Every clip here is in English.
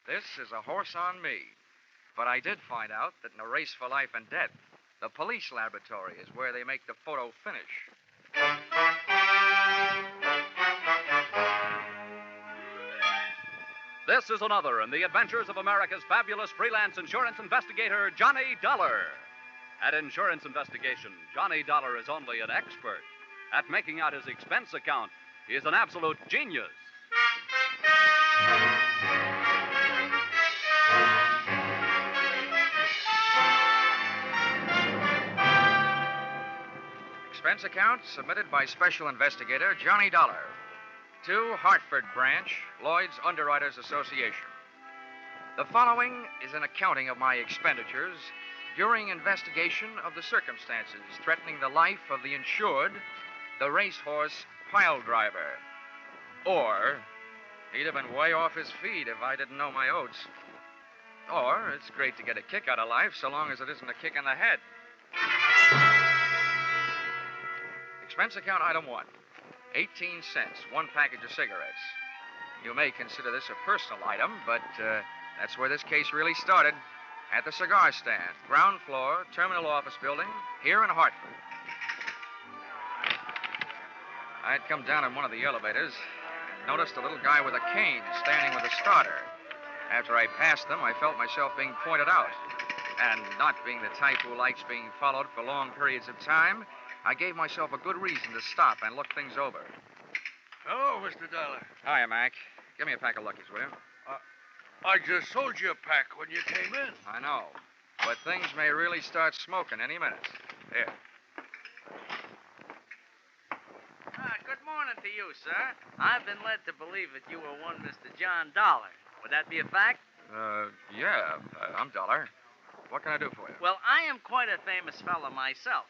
This is a horse on me. But I did find out that in a race for life and death, the police laboratory is where they make the photo finish. This is another in the adventures of America's fabulous freelance insurance investigator, Johnny Dollar. At Insurance Investigation, Johnny Dollar is only an expert. At making out his expense account, he is an absolute genius. Expense account submitted by Special Investigator Johnny Dollar to Hartford Branch, Lloyd's Underwriters Association. The following is an accounting of my expenditures during investigation of the circumstances threatening the life of the insured, the Racehorse Piledriver. Or, he'd have been way off his feet if I didn't know my oats. Or, it's great to get a kick out of life so long as it isn't a kick in the head. Expense account item 1, 18 cents, one package of cigarettes. You may consider this a personal item, but that's where this case really started. At the cigar stand, ground floor, terminal office building, here in Hartford. I'd come down in one of the elevators and noticed a little guy with a cane standing with a starter. After I passed them, I felt myself being pointed out. And not being the type who likes being followed for long periods of time, I gave myself a good reason to stop and look things over. Hello, Mr. Dollar. Hiya, Mac. Give me a pack of Luckies, will you? I just sold you a pack when you came in. I know. But things may really start smoking any minute. Here. Good morning to you, sir. I've been led to believe that you were one Mr. John Dollar. Would that be a fact? Yeah. I'm Dollar. What can I do for you? Well, I am quite a famous fellow myself.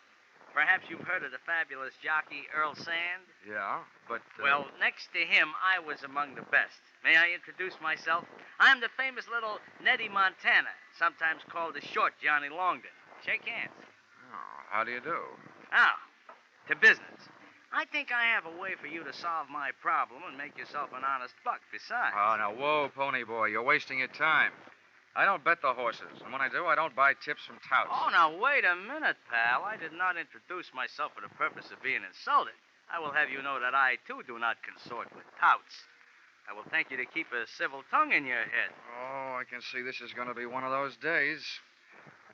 Perhaps you've heard of the fabulous jockey Earl Sand? Yeah, but... Well, next to him, I was among the best. May I introduce myself? I'm the famous little Nettie Montana, sometimes called the short Johnny Longden. Shake hands. Oh, how do you do? Now, to business. I think I have a way for you to solve my problem and make yourself an honest buck besides. Oh, now, whoa, pony boy. You're wasting your time. I don't bet the horses, and when I do, I don't buy tips from touts. Oh, now, wait a minute, pal. I did not introduce myself for the purpose of being insulted. I will have you know that I, too, do not consort with touts. I will thank you to keep a civil tongue in your head. Oh, I can see this is going to be one of those days.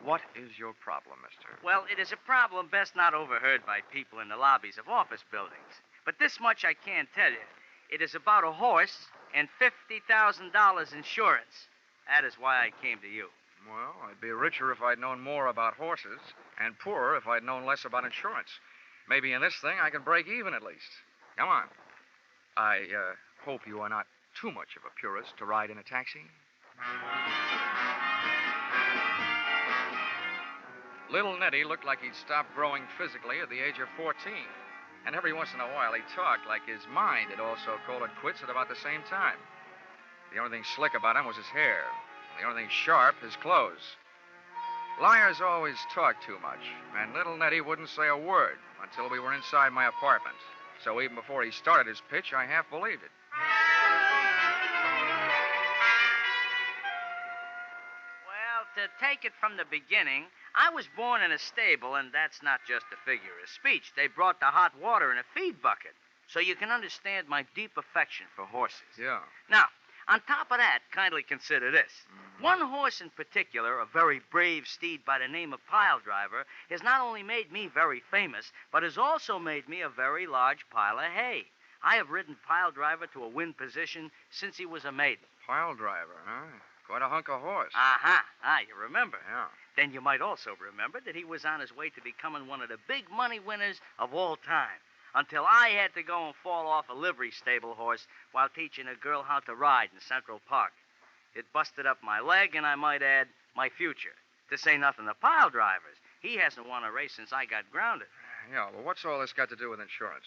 What is your problem, mister? Well, it is a problem best not overheard by people in the lobbies of office buildings. But this much I can tell you. It is about a horse and $50,000 insurance. That is why I came to you. Well, I'd be richer if I'd known more about horses, and poorer if I'd known less about insurance. Maybe in this thing I can break even at least. Come on. I hope you are not too much of a purist to ride in a taxi. Little Nettie looked like he'd stopped growing physically at the age of 14. And every once in a while he talked like his mind had also called it quits at about the same time. The only thing slick about him was his hair. The only thing sharp, his clothes. Liars always talk too much, and little Nettie wouldn't say a word until we were inside my apartment. So even before he started his pitch, I half believed it. Well, to take it from the beginning, I was born in a stable, and that's not just a figure of speech. They brought the hot water in a feed bucket, so you can understand my deep affection for horses. Yeah. Now, on top of that, kindly consider this. One horse in particular, a very brave steed by the name of Piledriver, has not only made me very famous, but has also made me a very large pile of hay. I have ridden Piledriver to a win position since he was a maiden. Piledriver, huh? Quite a hunk of horse. Uh-huh. You remember? Yeah. Then you might also remember that he was on his way to becoming one of the big money winners of all time. Until I had to go and fall off a livery stable horse while teaching a girl how to ride in Central Park. It busted up my leg, and I might add, my future. To say nothing of Piledrivers. He hasn't won a race since I got grounded. Yeah, well, what's all this got to do with insurance?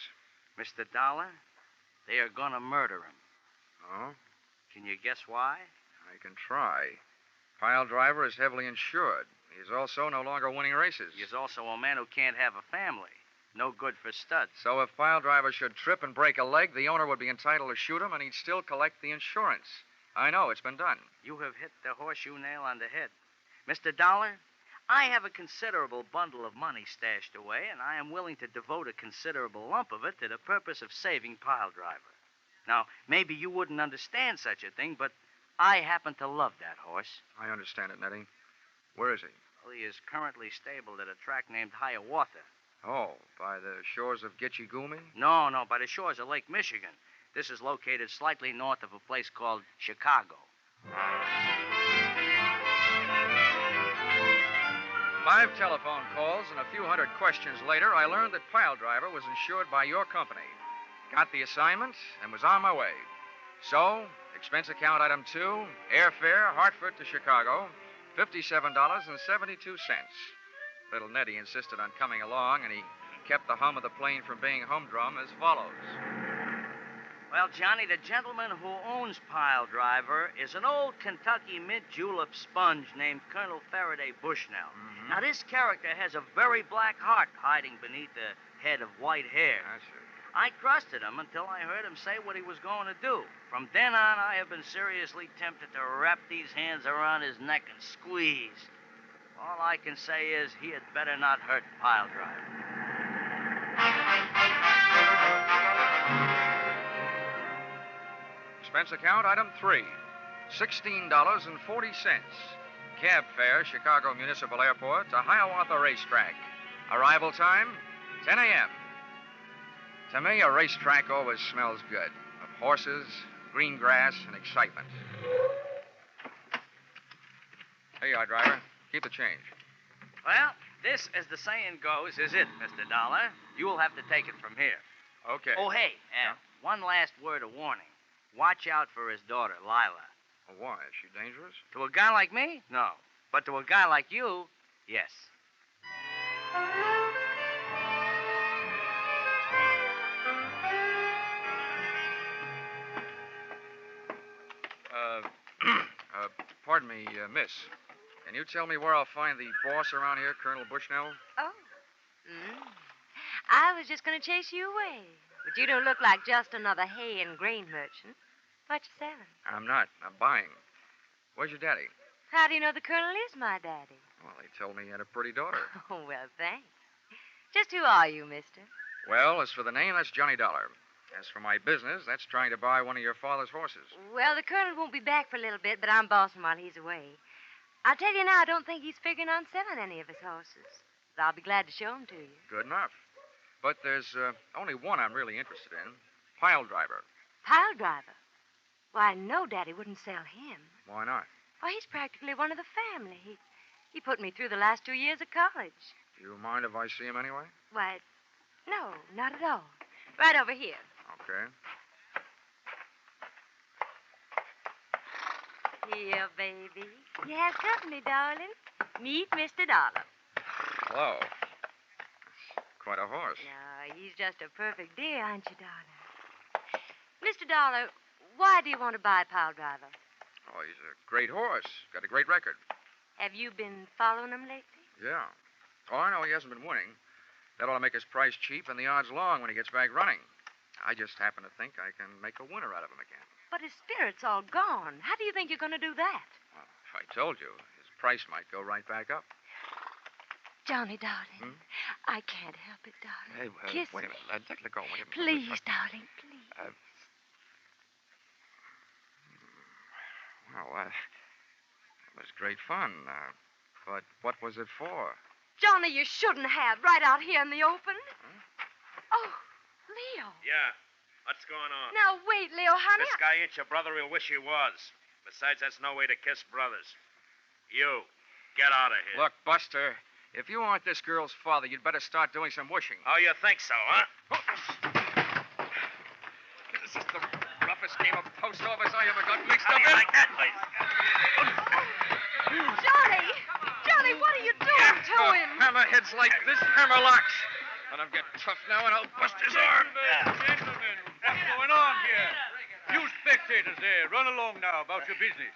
Mr. Dollar, they are going to murder him. Oh? Can you guess why? I can try. Piledriver is heavily insured. He is also no longer winning races. He is also a man who can't have a family. No good for studs. So if Piledriver should trip and break a leg, the owner would be entitled to shoot him, and he'd still collect the insurance. I know. It's been done. You have hit the horseshoe nail on the head. Mr. Dollar, I have a considerable bundle of money stashed away, and I am willing to devote a considerable lump of it to the purpose of saving Piledriver. Now, maybe you wouldn't understand such a thing, but I happen to love that horse. I understand it, Nettie. Where is he? Well, he is currently stabled at a track named Hiawatha. Oh, by the shores of Gitche Gumee? No, by the shores of Lake Michigan. This is located slightly north of a place called Chicago. 5 telephone calls and a few hundred questions later, I learned that Piledriver was insured by your company. Got the assignment and was on my way. So, expense account item 2, airfare, Hartford to Chicago, $57.72. Little Nettie insisted on coming along, and he kept the hum of the plane from being humdrum as follows. Well, Johnny, the gentleman who owns Piledriver is an old Kentucky mint julep sponge named Colonel Faraday Bushnell. Mm-hmm. Now, this character has a very black heart hiding beneath a head of white hair. I see. I trusted him until I heard him say what he was going to do. From then on, I have been seriously tempted to wrap these hands around his neck and squeeze. All I can say is he had better not hurt Piledriver. Expense account item 3, $16.40. Cab fare, Chicago Municipal Airport to Hiawatha Racetrack. Arrival time, 10 a.m. To me, a racetrack always smells good. Of horses, green grass, and excitement. Here you are, driver. Keep the change. Well, this, as the saying goes, is it, Mr. Dollar. You'll have to take it from here. Okay. Oh, hey, one last word of warning. Watch out for his daughter, Lila. Well, why? Is she dangerous? To a guy like me? No. But to a guy like you, yes. Pardon me, miss. Can you tell me where I'll find the boss around here, Colonel Bushnell? Oh. I was just going to chase you away. But you don't look like just another hay and grain merchant. What you selling? I'm not. I'm buying. Where's your daddy? How do you know the colonel is my daddy? Well, he told me he had a pretty daughter. Oh, well, thanks. Just who are you, mister? Well, as for the name, that's Johnny Dollar. As for my business, that's trying to buy one of your father's horses. Well, the colonel won't be back for a little bit, but I'm bossing while he's away. I'll tell you now, I don't think he's figuring on selling any of his horses. But I'll be glad to show them to you. Good enough. But there's only one I'm really interested in. Piledriver. Piledriver? Why, no, Daddy wouldn't sell him. Why not? Why, he's practically one of the family. He put me through the last 2 years of college. Do you mind if I see him anyway? Why, no, not at all. Right over here. Okay. Here, baby. You have company, darling. Meet Mr. Dollar. Hello. Quite a horse. No, he's just a perfect dear, aren't you, darling? Mr. Dollar, why do you want to buy Piledriver? Oh, he's a great horse. Got a great record. Have you been following him lately? Yeah. Oh, I know he hasn't been winning. That ought to make his price cheap and the odds long when he gets back running. I just happen to think I can make a winner out of him again. But his spirit's all gone. How do you think you're going to do that? Well, if I told you, his price might go right back up. Johnny, darling, I can't help it, darling. Hey, Kiss wait a minute. Let go. Wait a minute. Please, darling, please. Well, it was great fun. But what was it for? Johnny, you shouldn't have. Right out here in the open. Huh? Oh, Leo. Yeah. What's going on? Now, wait, Leo, honey. This guy ain't your brother. He'll wish he was. Besides, that's no way to kiss brothers. You, get out of here. Look, Buster, if you aren't this girl's father, you'd better start doing some wishing. Oh, you think so, huh? This is the roughest game of post office I ever got mixed up in. Like that, please. Johnny! Johnny, what are you doing to him? Hammerheads like this hammer locks. Let him get tough now, and I'll bust his arm. Gentlemen, what's going on here? You spectators there, run along now about your business.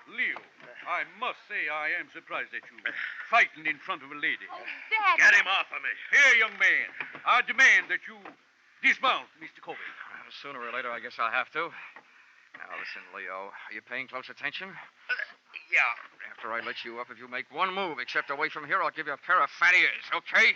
Leo, I must say I am surprised at you. Fighting in front of a lady. Oh, Daddy. Get him off of me. Here, young man, I demand that you dismount Mr. Colby. Well, sooner or later, I guess I'll have to. Now, listen, Leo. Are you paying close attention? Yeah. After I let you up, if you make one move except away from here, I'll give you a pair of fat ears, okay?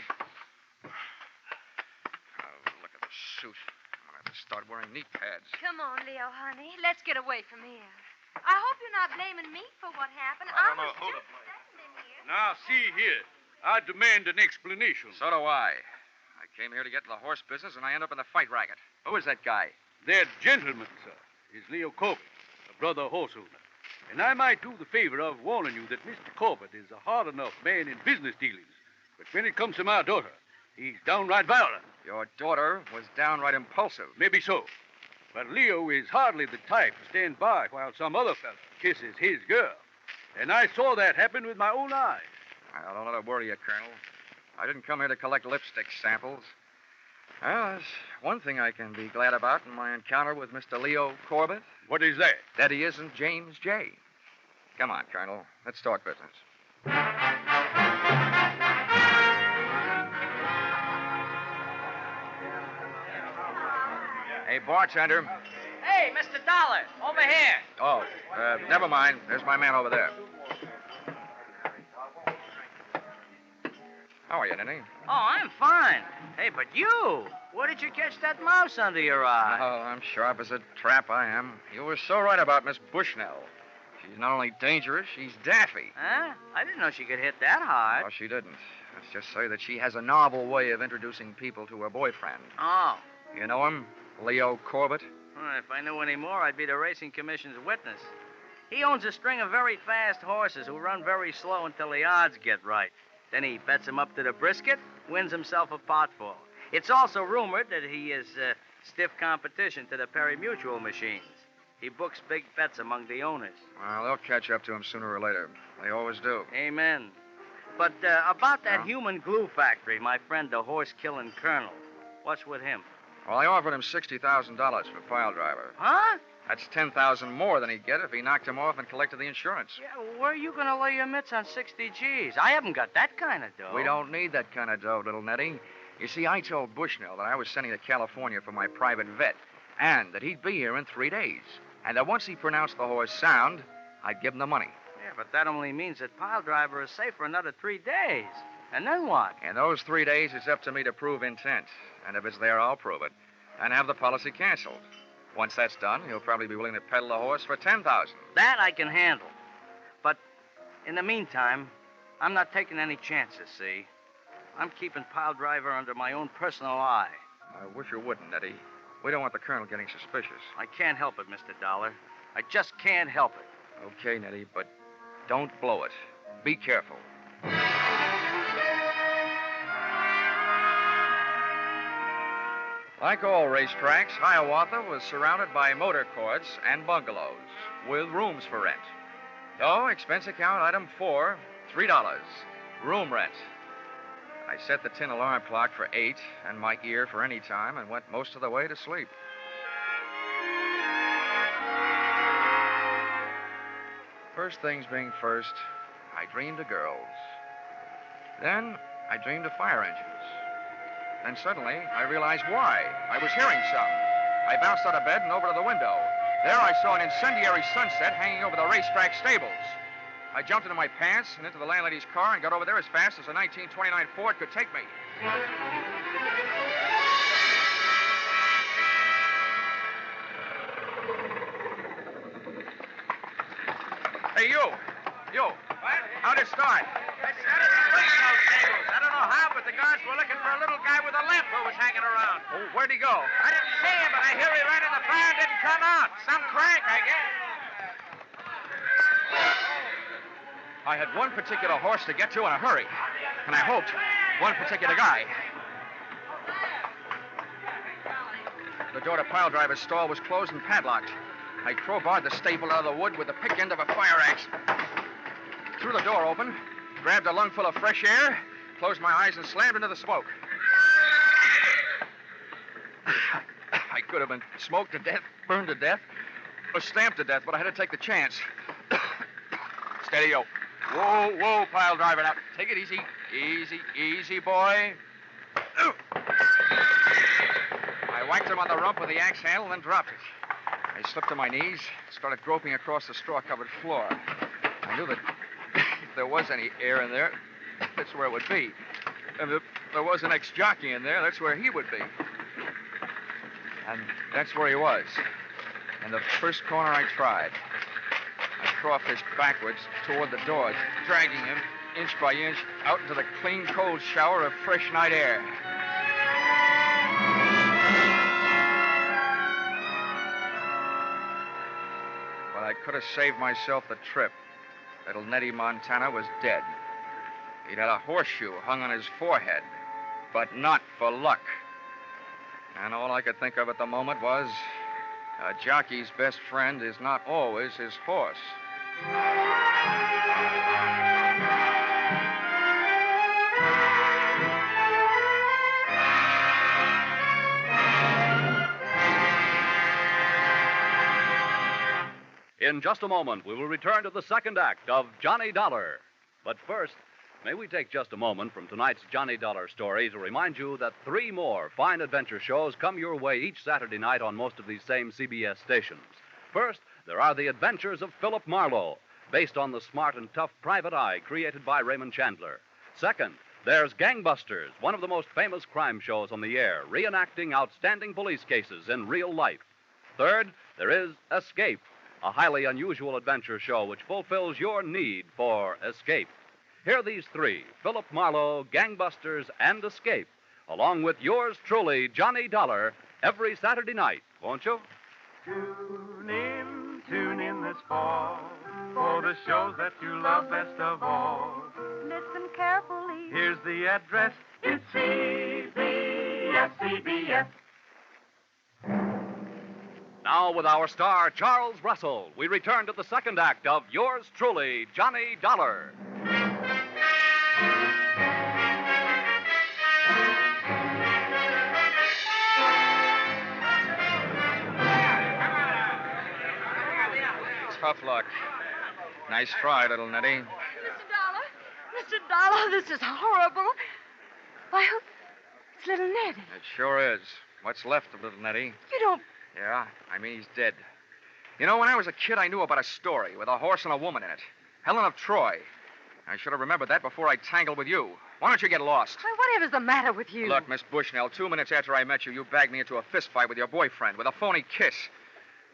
Oh, look at the suit. I'm going to have to start wearing knee pads. Come on, Leo, honey. Let's get away from here. I hope you're not blaming me for what happened. I don't know was who to just blame. standing here. Now, see here. I demand an explanation. So do I. I came here to get in the horse business, and I end up in the fight racket. Who is that guy? That gentleman, sir, is Leo Corbett, a brother horse owner. And I might do the favor of warning you that Mr. Corbett is a hard enough man in business dealings. But when it comes to my daughter, he's downright violent. Your daughter was downright impulsive. Maybe so. But Leo is hardly the type to stand by while some other fella kisses his girl. And I saw that happen with my own eyes. I don't let it worry you, Colonel. I didn't come here to collect lipstick samples. Well, there's one thing I can be glad about in my encounter with Mr. Leo Corbett. What is that? That he isn't James J. Come on, Colonel. Let's talk business. Hey, bartender. Hey, Mr. Dollar, over here. Oh, never mind. There's my man over there. How are you, Ninny? Oh, I'm fine. Hey, but you, where did you catch that mouse under your eye? Oh, I'm sharp as a trap, I am. You were so right about Miss Bushnell. She's not only dangerous, she's daffy. Huh? I didn't know she could hit that hard. Oh, she didn't. Let's just say that she has a novel way of introducing people to her boyfriend. Oh. You know him? Leo Corbett? Well, if I knew any more, I'd be the Racing Commission's witness. He owns a string of very fast horses who run very slow until the odds get right. Then he bets them up to the brisket, wins himself a potful. It's also rumored that he is stiff competition to the Perry Mutual machines. He books big bets among the owners. Well, they'll catch up to him sooner or later. They always do. Amen. But about that Yeah? human glue factory, my friend, the horse-killing colonel. What's with him? Well, I offered him $60,000 for Piledriver. Huh? That's $10,000 more than he'd get if he knocked him off and collected the insurance. Yeah, where are you going to lay your mitts on 60 G's? I haven't got that kind of dough. We don't need that kind of dough, little Nettie. You see, I told Bushnell that I was sending to California for my private vet, and that he'd be here in 3 days. And that once he pronounced the horse sound, I'd give him the money. Yeah, but that only means that Piledriver is safe for another 3 days. And then what? In those 3 days, it's up to me to prove intent. And if it's there, I'll prove it. And have the policy canceled. Once that's done, he'll probably be willing to peddle the horse for $10,000. That I can handle. But in the meantime, I'm not taking any chances, see? I'm keeping Piledriver under my own personal eye. I wish you wouldn't, Nettie. We don't want the colonel getting suspicious. I can't help it, Mr. Dollar. I just can't help it. Okay, Nettie, but don't blow it. Be careful. Like all racetracks, Hiawatha was surrounded by motor courts and bungalows with rooms for rent. So, expense account item 4, $3, room rent. I set the tin alarm clock for 8 and my ear for any time and went most of the way to sleep. First things being first, I dreamed of girls. Then I dreamed of fire engines. Then suddenly, I realized why. I was hearing some. I bounced out of bed and over to the window. There I saw an incendiary sunset hanging over the racetrack stables. I jumped into my pants and into the landlady's car and got over there as fast as a 1929 Ford could take me. Hey, you. What? How'd it start? It started between those tables. I don't know how, but the guards were looking for a little guy with a lamp who was hanging around. Oh, where'd he go? I didn't see him, but I hear he ran in the fire and didn't come out. Some crank, I guess. I had one particular horse to get to in a hurry, and I hoped one particular guy. The door to Piledriver's stall was closed and padlocked. I crowbarred the stable out of the wood with the pick end of a fire axe. Threw the door open, grabbed a lungful of fresh air, closed my eyes, and slammed into the smoke. I could have been smoked to death, burned to death, or stamped to death, but I had to take the chance. Steady, yo. Whoa, Piledriver. Now, take it easy. Easy, boy. I whacked him on the rump with the axe handle and then dropped it. I slipped to my knees, started groping across the straw-covered floor. I knew that if there was any air in there, that's where it would be. And if there was an ex-jockey in there, that's where he would be. And that's where he was. In the first corner I tried. I crawfished backwards toward the door, dragging him, inch by inch, out into the clean, cold shower of fresh night air. But I could have saved myself the trip. Little Nettie Montana was dead. He'd had a horseshoe hung on his forehead, but not for luck. And all I could think of at the moment was, a jockey's best friend is not always his horse. In just a moment, we will return to the second act of Johnny Dollar. But first, may we take just a moment from tonight's Johnny Dollar story to remind you that 3 more fine adventure shows come your way each Saturday night on most of these same CBS stations. First, there are The Adventures of Philip Marlowe, based on the smart and tough Private Eye created by Raymond Chandler. Second, there's Gangbusters, one of the most famous crime shows on the air, reenacting outstanding police cases in real life. Third, there is Escape, a highly unusual adventure show which fulfills your need for escape. Hear these 3, Philip Marlowe, Gangbusters, and Escape, along with yours truly, Johnny Dollar, every Saturday night, won't you? Tune in this fall for the shows that you love best of all. Listen carefully. Here's the address. It's CBS. Now, with our star, Charles Russell, we return to the second act of yours truly, Johnny Dollar. Tough luck. Nice try, little Nettie. Mr. Dollar, this is horrible. Why, it's little Nettie. It sure is. What's left of little Nettie? You don't... Yeah, I mean, he's dead. You know, when I was a kid, I knew about a story with a horse and a woman in it. Helen of Troy. I should have remembered that before I tangled with you. Why don't you get lost? Why, whatever's the matter with you? Look, Miss Bushnell, 2 minutes after I met you, you bagged me into a fist fight with your boyfriend with a phony kiss.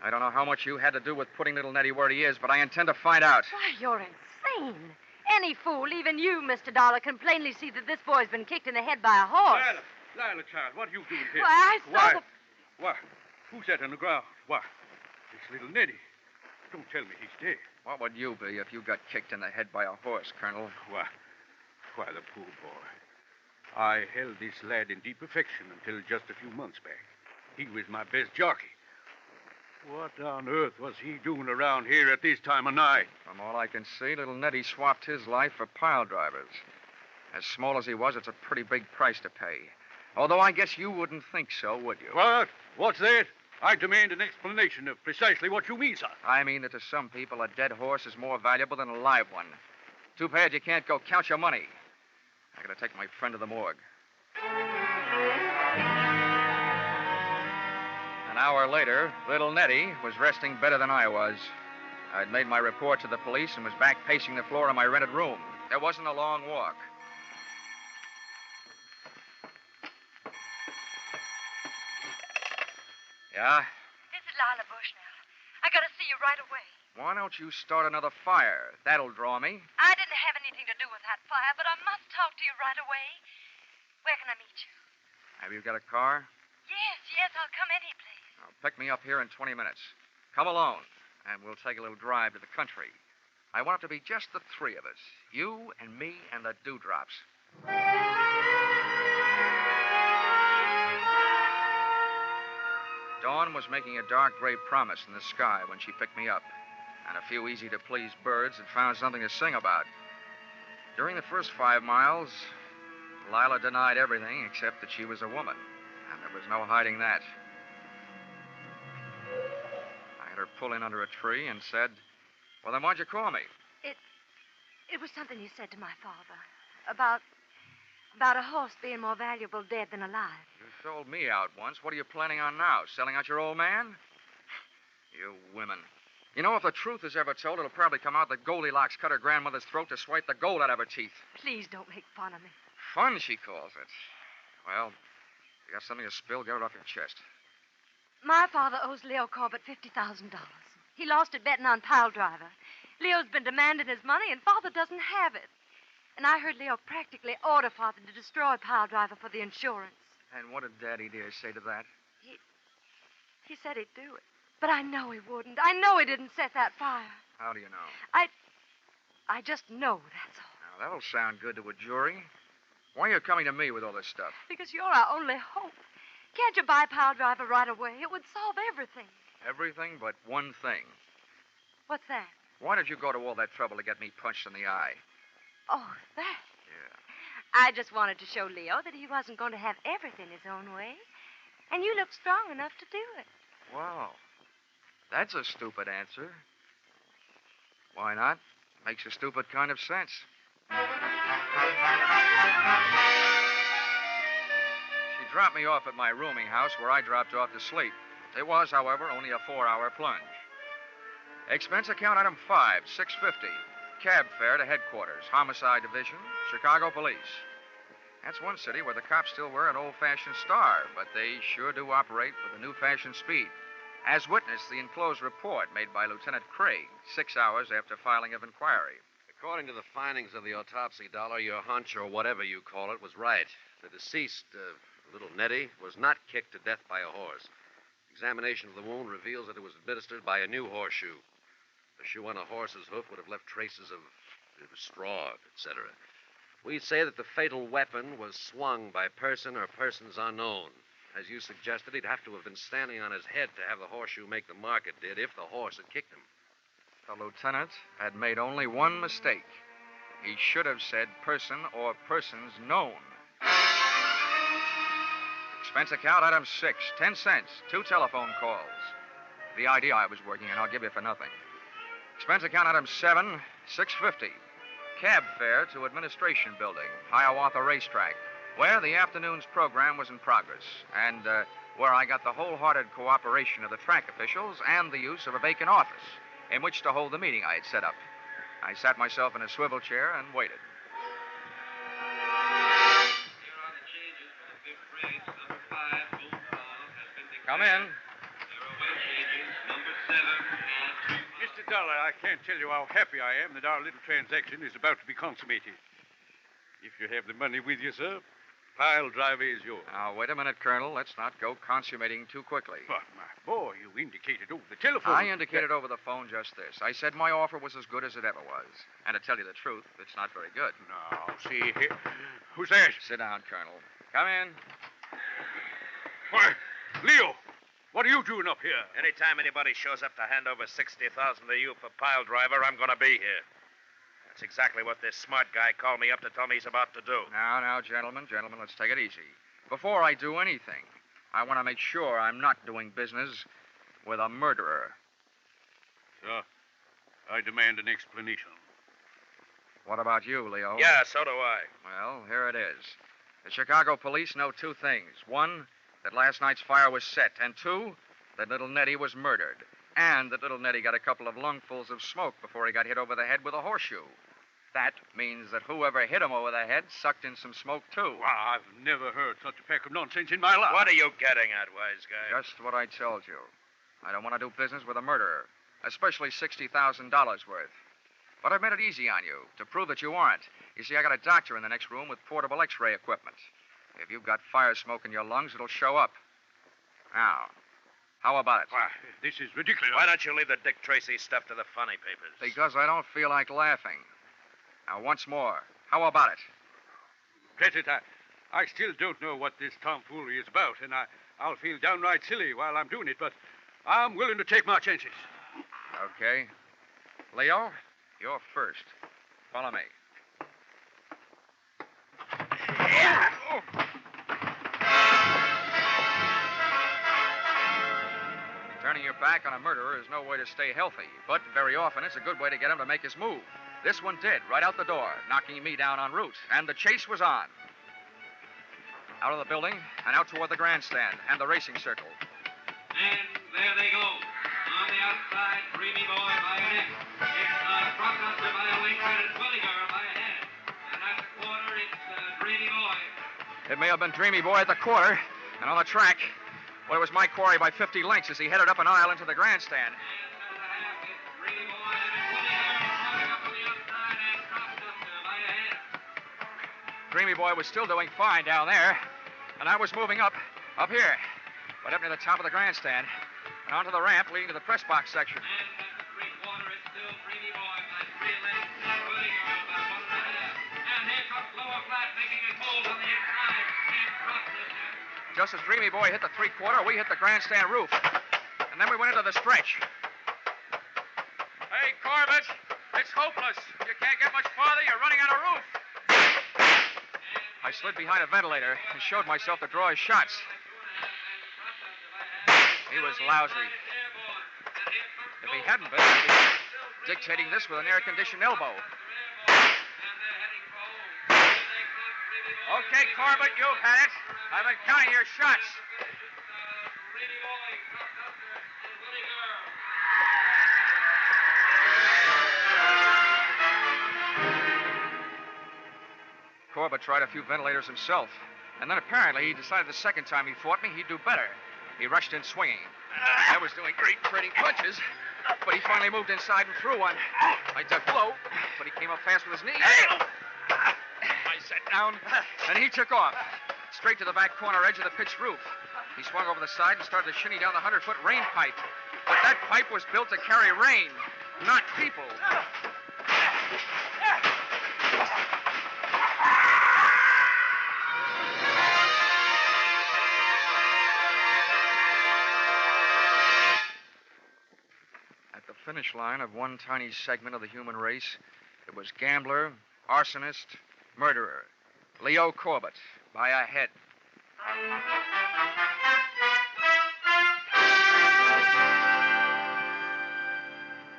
I don't know how much you had to do with putting little Nettie where he is, but I intend to find out. Why, you're insane. Any fool, even you, Mr. Dollar, can plainly see that this boy's been kicked in the head by a horse. Lila, child, what are you doing here? Why, I saw the... Why? Who's that on the ground? Why? It's little Nettie. Don't tell me he's dead. What would you be if you got kicked in the head by a horse, Colonel? Why, the poor boy. I held this lad in deep affection until just a few months back. He was my best jockey. What on earth was he doing around here at this time of night? From all I can see, little Nettie swapped his life for pile drivers. As small as he was, it's a pretty big price to pay. Although I guess you wouldn't think so, would you? What? What's that? I demand an explanation of precisely what you mean, sir. I mean that to some people, a dead horse is more valuable than a live one. Too bad you can't go count your money. I gotta take my friend to the morgue. An hour later, little Nettie was resting better than I was. I'd made my report to the police and was back pacing the floor of my rented room. There wasn't a long walk. Yeah? This is Lila Bushnell. I gotta see you right away. Why don't you start another fire? That'll draw me. I didn't have anything to do with that fire, but I must talk to you right away. Where can I meet you? Have you got a car? Yes, I'll come any place. Now, pick me up here in 20 minutes. Come alone, and we'll take a little drive to the country. I want it to be just the 3 of us. You and me and the dewdrops. Dawn was making a dark gray promise in the sky when she picked me up, and a few easy-to-please birds had found something to sing about. During the first 5 miles, Lila denied everything except that she was a woman, and there was no hiding that. I had her pull in under a tree and said, "Well, then why'd you call me?" It was something you said to my father about a horse being more valuable dead than alive. You sold me out once. What are you planning on now? Selling out your old man? You women. You know, if the truth is ever told, it'll probably come out that Goldilocks cut her grandmother's throat to swipe the gold out of her teeth. Please don't make fun of me. Fun, she calls it. Well, you got something to spill, get it off your chest. My father owes Leo Corbett $50,000. He lost it betting on Piledriver. Leo's been demanding his money, and Father doesn't have it. And I heard Leo practically order Father to destroy Piledriver for the insurance. And what did Daddy dear say to that? He said he'd do it. But I know he wouldn't. I know he didn't set that fire. How do you know? I just know, that's all. Now, that'll sound good to a jury. Why are you coming to me with all this stuff? Because you're our only hope. Can't you buy Piledriver right away? It would solve everything. Everything but one thing. What's that? Why did you go to all that trouble to get me punched in the eye? Oh, that. Yeah. I just wanted to show Leo that he wasn't going to have everything his own way. And you look strong enough to do it. Wow. That's a stupid answer. Why not? Makes a stupid kind of sense. She dropped me off at my rooming house where I dropped off to sleep. It was, however, only a 4-hour plunge. Expense account item 5, $650. Cab fare to headquarters, Homicide Division, Chicago Police. That's one city where the cops still wear an old-fashioned star, but they sure do operate with a new-fashioned speed. As witness the enclosed report made by Lieutenant Craig 6 hours after filing of inquiry. According to the findings of the autopsy, Dollar, your hunch, or whatever you call it, was right. The deceased, little Nettie, was not kicked to death by a horse. Examination of the wound reveals that it was administered by a new horseshoe. The shoe on a horse's hoof would have left traces of straw, etc. We say that the fatal weapon was swung by person or persons unknown. As you suggested, he'd have to have been standing on his head to have the horseshoe make the mark it did if the horse had kicked him. The lieutenant had made only one mistake. He should have said person or persons known. Expense account item 6, 10 cents, 2 telephone calls. The idea I was working on, I'll give you for nothing. Expense account item 7, $650. Cab fare to Administration Building, Hiawatha Racetrack, where the afternoon's program was in progress, and where I got the wholehearted cooperation of the track officials and the use of a vacant office in which to hold the meeting I had set up. I sat myself in a swivel chair and waited. Come in. Mr. Dollar, I can't tell you how happy I am that our little transaction is about to be consummated. If you have the money with you, sir, Piledriver is yours. Now, wait a minute, Colonel. Let's not go consummating too quickly. But, my boy, you indicated over the telephone. I indicated over the phone just this. I said my offer was as good as it ever was. And to tell you the truth, it's not very good. Now, see here. Who's that? Sit down, Colonel. Come in. Why, Leo, what are you doing up here? Anytime anybody shows up to hand over $60,000 to you for Piledriver, I'm going to be here. That's exactly what this smart guy called me up to tell me he's about to do. Now, gentlemen, let's take it easy. Before I do anything, I want to make sure I'm not doing business with a murderer. Sir, I demand an explanation. What about you, Leo? Yeah, so do I. Well, here it is. The Chicago police know 2 things. 1, that last night's fire was set. And 2, that little Nettie was murdered. And that little Nettie got a couple of lungfuls of smoke before he got hit over the head with a horseshoe. That means that whoever hit him over the head sucked in some smoke, too. Well, I've never heard such a pack of nonsense in my life. What are you getting at, wise guy? Just what I told you. I don't want to do business with a murderer, especially $60,000 worth. But I've made it easy on you to prove that you aren't. You see, I got a doctor in the next room with portable X-ray equipment. If you've got fire smoke in your lungs, it'll show up. Now, how about it? Why, this is ridiculous. Why don't you leave the Dick Tracy stuff to the funny papers? Because I don't feel like laughing. Now, once more, how about it? Get it, I still don't know what this tomfoolery is about, and I'll feel downright silly while I'm doing it, but I'm willing to take my chances. Okay. Leo, you're first. Follow me. Turning your back on a murderer is no way to stay healthy, but very often it's a good way to get him to make his move. This one did, right out the door, knocking me down en route, and the chase was on. Out of the building and out toward the grandstand and the racing circle. And there they go. On the outside, Dreamy Boy by a neck. It's Brockbuster by a length, and it's Willie Girl by a head. And at the quarter, it's Dreamy Boy. It may have been Dreamy Boy at the quarter, and on the track, well, it was my quarry by 50 lengths as he headed up an aisle into the grandstand. Dreamy Boy was still doing fine down there, and I was moving up here, right up near the top of the grandstand, and onto the ramp leading to the press box section. Just as Dreamy Boy hit the three-quarter, we hit the grandstand roof, and then we went into the stretch. Hey, Corbett, it's hopeless. You can't get much farther. You're running out of roof. I slid behind a ventilator and showed myself to draw his shots. He was lousy. If he hadn't been, I'd be dictating this with an air-conditioned elbow. Okay, Corbett, you've had it. I've been counting your shots. Corbett tried a few ventilators himself, and then apparently he decided the second time he fought me, he'd do better. He rushed in swinging. I was doing great trading punches, but he finally moved inside and threw one. I ducked low, but he came up fast with his knee. I sat down, and he took off, straight to the back corner edge of the pitched roof. He swung over the side and started to shinny down the 100-foot rain pipe. But that pipe was built to carry rain, not people. At the finish line of one tiny segment of the human race, it was gambler, arsonist, murderer, Leo Corbett, by a head.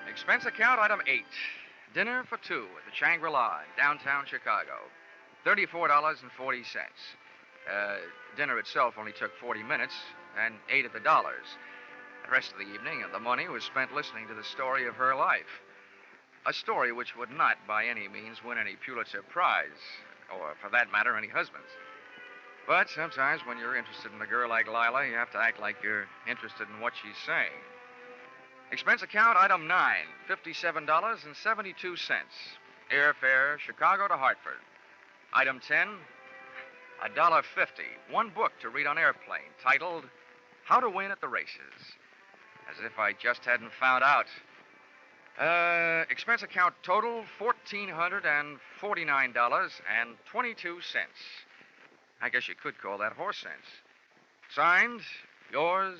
Expense account item 8. Dinner for two at the Shangri-La in downtown Chicago. $34.40. Dinner itself only took 40 minutes and 8 of the dollars. The rest of the evening and the money was spent listening to the story of her life. A story which would not by any means win any Pulitzer Prize, or for that matter, any husbands. But sometimes when you're interested in a girl like Lila, you have to act like you're interested in what she's saying. Expense account item 9, $57.72. Airfare, Chicago to Hartford. Item 10, $1.50. One book to read on airplane, titled How to Win at the Races. As if I just hadn't found out. Expense account total, $1,449.22. I guess you could call that horse sense. Signed, yours,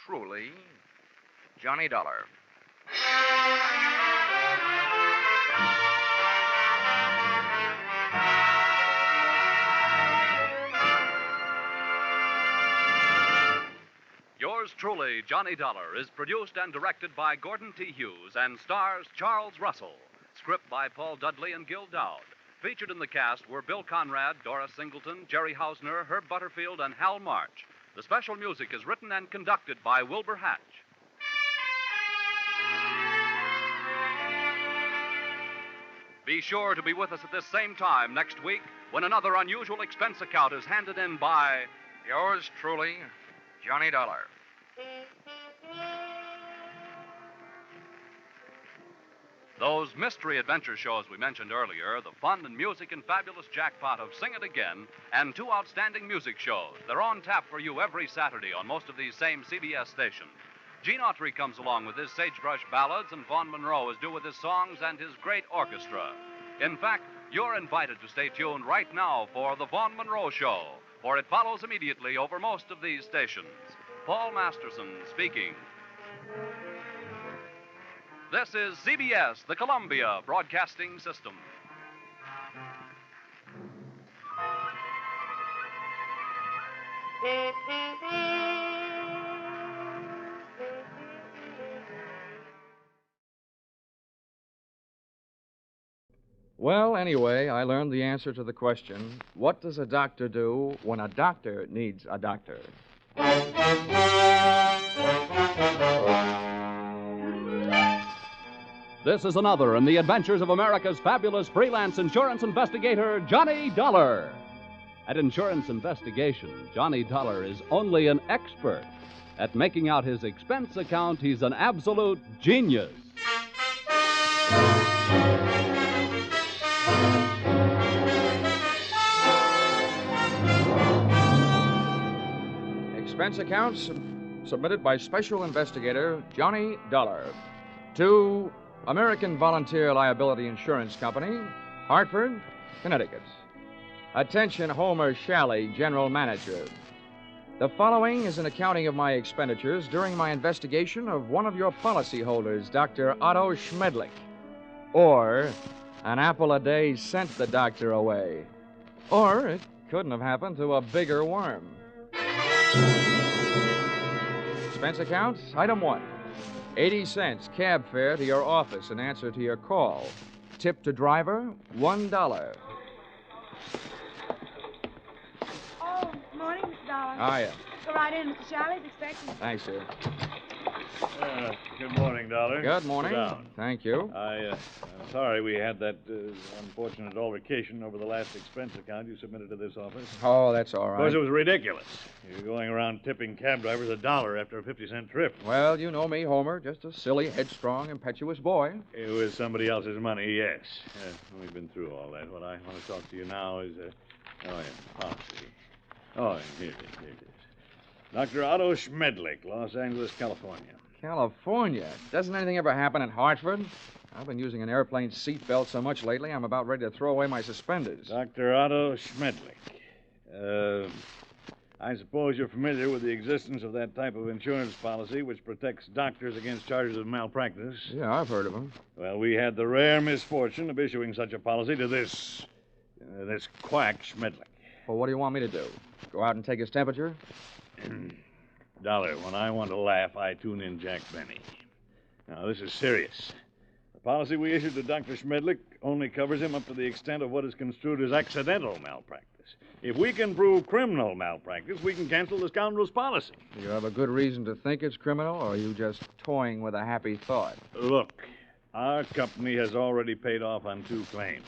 truly, Johnny Dollar. Yours truly, Johnny Dollar, is produced and directed by Gordon T. Hughes and stars Charles Russell. Script by Paul Dudley and Gil Dowd. Featured in the cast were Bill Conrad, Doris Singleton, Jerry Hausner, Herb Butterfield, and Hal March. The special music is written and conducted by Wilbur Hatch. Be sure to be with us at this same time next week when another unusual expense account is handed in by Yours truly, Johnny Dollar. Those mystery adventure shows we mentioned earlier, the fun and music and fabulous jackpot of Sing It Again, and two outstanding music shows. They're on tap for you every Saturday on most of these same CBS stations. Gene Autry comes along with his Sagebrush Ballads, and Vaughn Monroe is due with his songs and his great orchestra. In fact, you're invited to stay tuned right now for The Vaughn Monroe Show, for it follows immediately over most of these stations. Paul Masterson speaking. This is CBS, the Columbia Broadcasting System. Well, anyway, I learned the answer to the question, what does a doctor do when a doctor needs a doctor? This is another in the adventures of America's fabulous freelance insurance investigator, Johnny Dollar. At Insurance Investigation, Johnny Dollar is only an expert. At making out his expense account, he's an absolute genius. Expense accounts submitted by Special Investigator Johnny Dollar to American Volunteer Liability Insurance Company, Hartford, Connecticut. Attention, Homer Shalley, General Manager. The following is an accounting of my expenditures during my investigation of one of your policyholders, Dr. Otto Schmedlich. Or, an apple a day sent the doctor away. Or, it couldn't have happened to a bigger worm. Expense account, item 1. 80 cents cab fare to your office in answer to your call. Tip to driver, $1. Oh, morning, Mr. Dollar. Hiya. Go right in. Mr. Shalley's expecting. Thanks, sir. Good morning, Dollar. Good morning. Sit down. Thank you. I'm sorry we had that unfortunate altercation over the last expense account you submitted to this office. Oh, that's all Of right. course, it was ridiculous. You're going around tipping cab drivers $1 after a 50-cent trip. Well, you know me, Homer. Just a silly, headstrong, impetuous boy. It was somebody else's money, yes. We've been through all that. What I want to talk to you now is, policy. Oh, here it is. Dr. Otto Schmedlich, Los Angeles, California. California? Doesn't anything ever happen in Hartford? I've been using an airplane seatbelt so much lately, I'm about ready to throw away my suspenders. Dr. Otto Schmedlich. I suppose you're familiar with the existence of that type of insurance policy which protects doctors against charges of malpractice. Yeah, I've heard of them. Well, we had the rare misfortune of issuing such a policy to this quack Schmedlich. Well, what do you want me to do? Go out and take his temperature? Dollar, when I want to laugh, I tune in Jack Benny. Now, this is serious. The policy we issued to Dr. Schmedlich only covers him up to the extent of what is construed as accidental malpractice. If we can prove criminal malpractice, we can cancel the scoundrel's policy. Do you have a good reason to think it's criminal, or are you just toying with a happy thought? Look, our company has already paid off on 2 claims.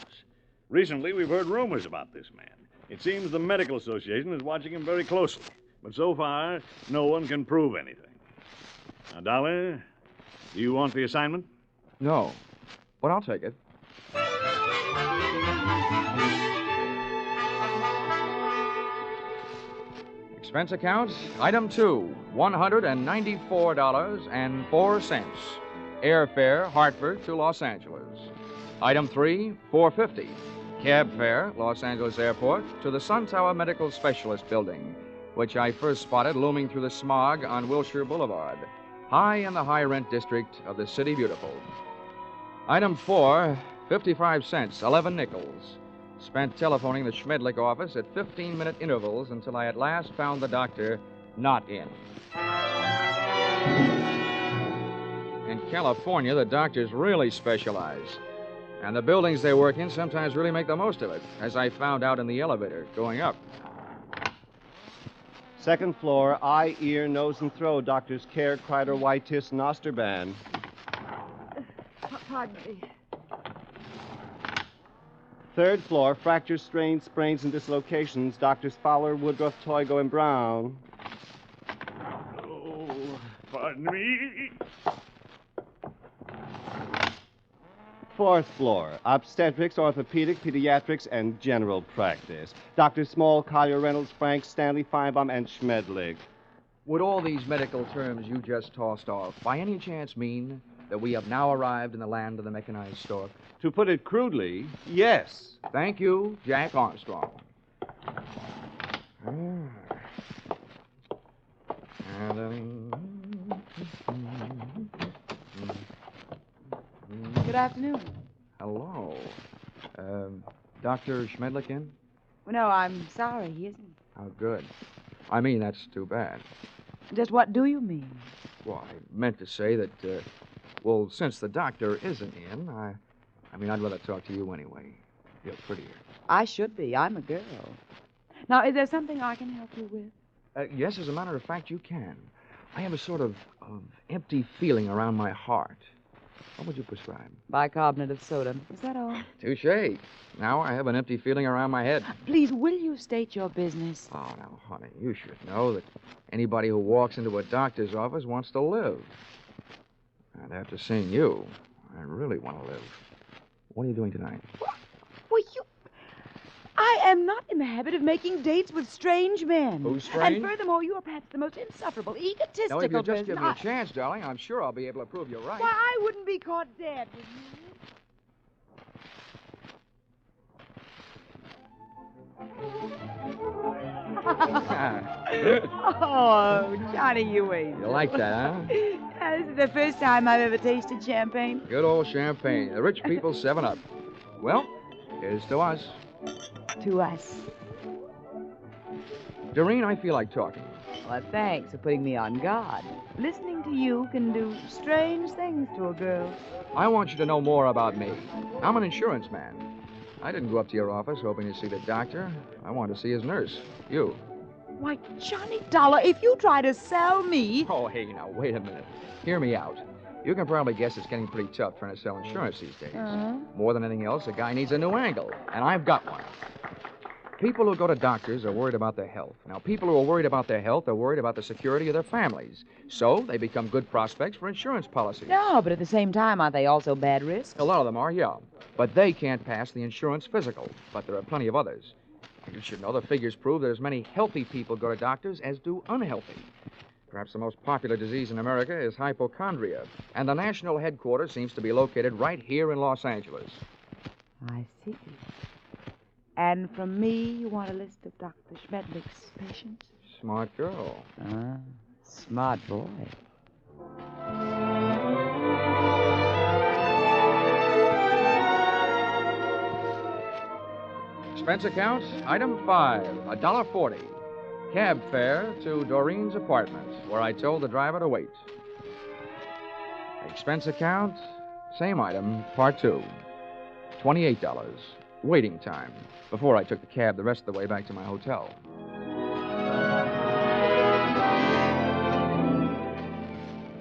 Recently, we've heard rumors about this man. It seems the Medical Association is watching him very closely. But so far, no one can prove anything. Now, Dollar, do you want the assignment? No, but I'll take it. Expense account, item 2, $194.04. Airfare, Hartford to Los Angeles. Item 3, $4.50. Cab fare, Los Angeles Airport to the Sun Tower Medical Specialist Building, which I first spotted looming through the smog on Wilshire Boulevard, high in the high-rent district of the City Beautiful. Item 4, 55 cents, 11 nickels. Spent telephoning the Schmedlich office at 15-minute intervals until I at last found the doctor not in. In California, the doctors really specialize. And the buildings they work in sometimes really make the most of it, as I found out in the elevator going up. Second floor, eye, ear, nose, and throat. Doctors Care, Kreider, Whitetis, and Osterban. Pardon me. Third floor, fractures, strains, sprains, and dislocations. Doctors Fowler, Woodruff, Toigo, and Brown. Oh, pardon me. Fourth floor, obstetrics, orthopedic, pediatrics, and general practice. Dr. Small, Collier, Reynolds, Frank, Stanley, Feinbaum, and Schmedlich. Would all these medical terms you just tossed off by any chance mean that we have now arrived in the land of the mechanized stork? To put it crudely, yes. Thank you, Jack Armstrong. Good afternoon. Hello. Dr. Schmedlich in? Well, no, I'm sorry, he isn't. Oh, good. I mean, that's too bad. Just what do you mean? Well, I meant to say that, since the doctor isn't in, I'd rather talk to you anyway. You're prettier. I should be. I'm a girl. Now, is there something I can help you with? Yes, as a matter of fact, you can. I have a sort of empty feeling around my heart. What would you prescribe? Bicarbonate of soda. Is that all? Touche. Now I have an empty feeling around my head. Please, will you state your business? Oh, now, honey, you should know that anybody who walks into a doctor's office wants to live. And after seeing you, I really want to live. What are you doing tonight? Well, I am not in the habit of making dates with strange men. Who's strange? And furthermore, you are perhaps the most insufferable, egotistical Now, if you just person. give me a chance, darling, I'm sure I'll be able to prove you're right. Why, I wouldn't be caught dead with you. Oh, Johnny, you ain't. You like that, huh? This is the first time I've ever tasted champagne. Good old champagne. The rich people's 7-Up. Well, here's to us. To us. Doreen, I feel like talking. Well, thanks for putting me on guard. Listening to you can do strange things to a girl. I want you to know more about me. I'm an insurance man. I didn't go up to your office hoping to see the doctor. I wanted to see his nurse. You. Why, Johnny Dollar, if you try to sell me... Oh, hey, now, wait a minute. Hear me out. You can probably guess it's getting pretty tough trying to sell insurance these days. More than anything else, a guy needs a new angle, and I've got one. People who go to doctors are worried about their health. Now, people who are worried about their health are worried about the security of their families. So they become good prospects for insurance policies. No, but at the same time, aren't they also bad risks? A lot of them are, yeah. But they can't pass the insurance physical. But there are plenty of others. You should know the figures prove that as many healthy people go to doctors as do unhealthy. Perhaps the most popular disease in America is hypochondria, and the national headquarters seems to be located right here in Los Angeles. I see. And from me, you want a list of Dr. Schmedlich's patients? Smart girl. Smart boy. Expense account, item 5, $1.40. Cab fare to Doreen's apartment, where I told the driver to wait. Expense account, same item, part 2, $28. Waiting time, before I took the cab the rest of the way back to my hotel.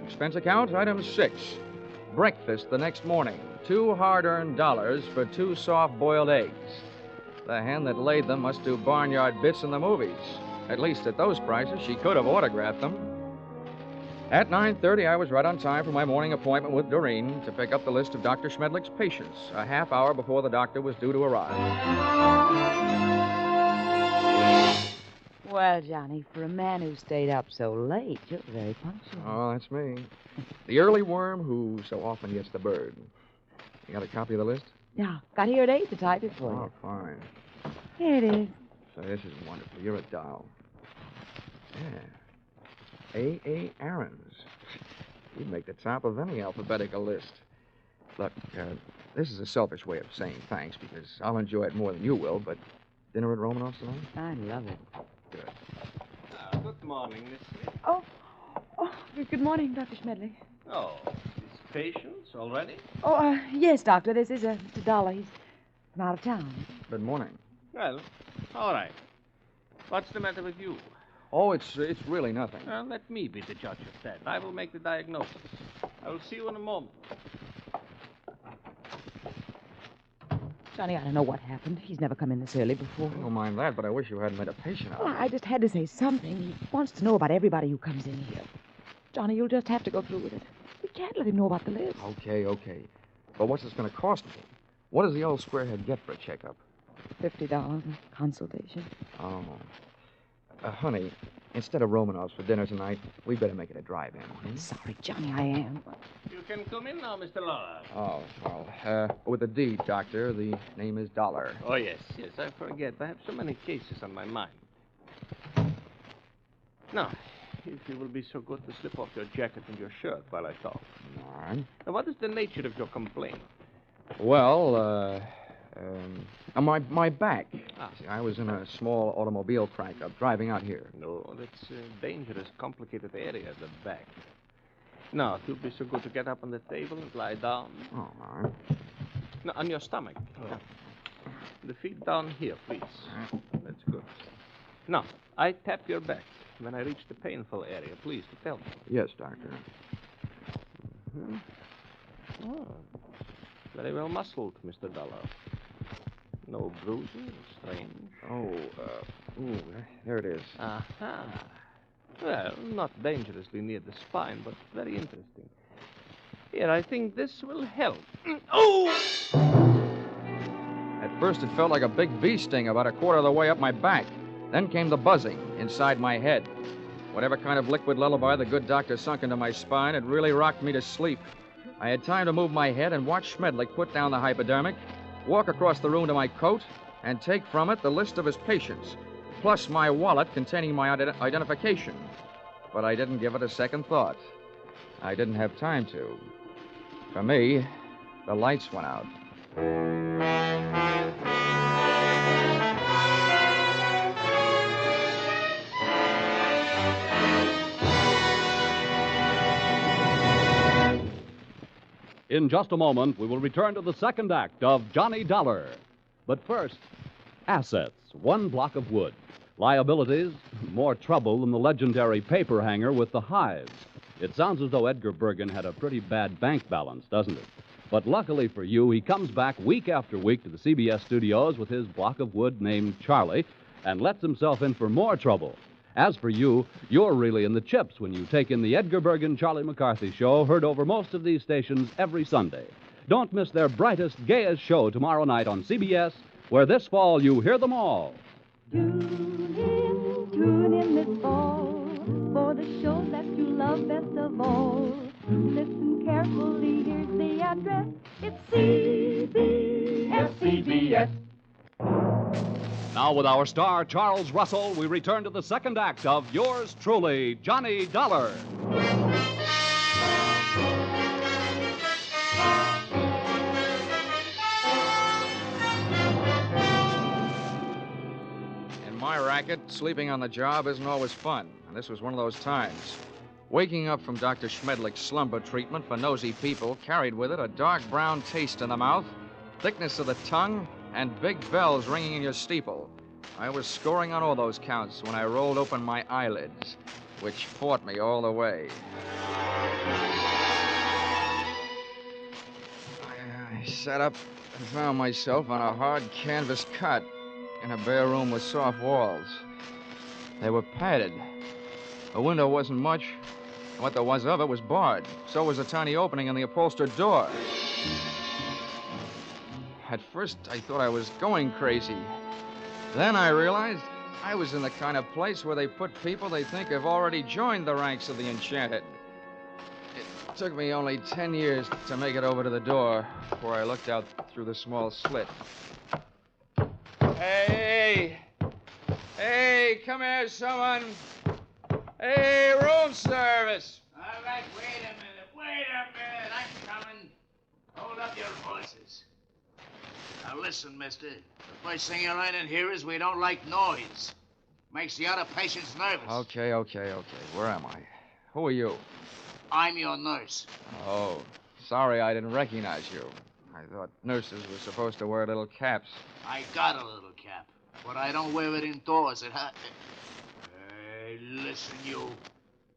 Expense account, item 6. Breakfast the next morning, 2 hard-earned dollars for 2 soft-boiled eggs. The hen that laid them must do barnyard bits in the movies. At least at those prices, she could have autographed them. At 9:30, I was right on time for my morning appointment with Doreen to pick up the list of Dr. Schmedlich's patients, a half hour before the doctor was due to arrive. Well, Johnny, for a man who stayed up so late, you're very punctual. Oh, that's me. The early worm who so often gets the bird. You got a copy of the list? Yeah, got here at 8 to type it for Oh, you. fine. Here it is. So this is wonderful. You're a doll. Yeah. A. Aarons. You'd make the top of any alphabetical list. Look, this is a selfish way of saying thanks because I'll enjoy it more than you will, but dinner at Romanoff's tonight? I love it. Good. Good morning, Miss Smith. Oh, good morning, Dr. Schmedlich. Oh, these patients already? Oh, yes, Doctor. This is Mr. Dollar. He's from out of town. Good morning. Well, all right. What's the matter with you? Oh, it's really nothing. Well, let me be the judge of that. I will make the diagnosis. I will see you in a moment. Johnny, I don't know what happened. He's never come in this early before. I don't mind that, but I wish you hadn't made a patient out Well, of I just had to say something. He wants to know about everybody who comes in here. Johnny, you'll just have to go through with it. We can't let him know about the list. Okay. But what's this going to cost me? What does the old squarehead get for a checkup? $50 a consultation. Oh. Honey, instead of Romanoff's for dinner tonight, we better make it a drive-in. Sorry, Johnny, I am. You can come in now, Mr. Lawler. Oh, well, with a D, Doctor. The name is Dollar. Oh, yes, I forget. I have so many cases on my mind. Now, if you will be so good to slip off your jacket and your shirt while I talk. All right. Now, what is the nature of your complaint? Well, my back. See, I was in a small automobile crack-up driving out here. No, that's a dangerous, complicated area, the back. Now, if you'll be so good to get up on the table and lie down. Oh, all right. Now, on your stomach. Oh. The feet down here, please. That's good. Now, I tap your back. when I reach the painful area. Please, to tell me. Yes, Doctor. Mm-hmm. Oh, very well muscled, Mr. Dollar. No bruises? Strange. There it is. Aha. Well, not dangerously near the spine, but very interesting. Here, I think this will help. Oh! At first, it felt like a big bee sting about a quarter of the way up my back. Then came the buzzing inside my head. Whatever kind of liquid lullaby the good doctor sunk into my spine, it really rocked me to sleep. I had time to move my head and watch Schmedlich put down the hypodermic, walk across the room to my coat, and take from it the list of his patients, plus my wallet containing my identification. But I didn't give it a second thought. I didn't have time to. For me, the lights went out. In just a moment, we will return to the second act of Johnny Dollar. But first, assets, one block of wood. Liabilities, more trouble than the legendary paper hanger with the hives. It sounds as though Edgar Bergen had a pretty bad bank balance, doesn't it? But luckily for you, he comes back week after week to the CBS studios with his block of wood named Charlie and lets himself in for more trouble. As for you, you're really in the chips when you take in the Edgar Bergen Charlie McCarthy show, heard over most of these stations every Sunday. Don't miss their brightest, gayest show tomorrow night on CBS, where this fall you hear them all. Tune in this fall for the show that you love best of all. Listen carefully, here's the address. It's CBS. Now, with our star, Charles Russell, we return to the second act of yours truly, Johnny Dollar. In my racket, sleeping on the job isn't always fun, and this was one of those times. Waking up from Dr. Schmedlich's slumber treatment for nosy people carried with it a dark brown taste in the mouth, thickness of the tongue, and big bells ringing in your steeple. I was scoring on all those counts when I rolled open my eyelids, which fought me all the way. I sat up and found myself on a hard canvas cot in a bare room with soft walls. They were padded. The window wasn't much. What there was of it was barred. So was a tiny opening in the upholstered door. At first, I thought I was going crazy. Then I realized I was in the kind of place where they put people they think have already joined the ranks of the enchanted. It took me only 10 years to make it over to the door before I looked out through the small slit. Hey! Hey, come here, someone! Hey, room service! All right, wait a minute. I'm coming. Hold up your horses. Now, listen, mister. The first thing you learn in here is we don't like noise. Makes the other patients nervous. Okay. Where am I? Who are you? I'm your nurse. Oh, sorry I didn't recognize you. I thought nurses were supposed to wear little caps. I got a little cap, but I don't wear it indoors. Hey, listen, you.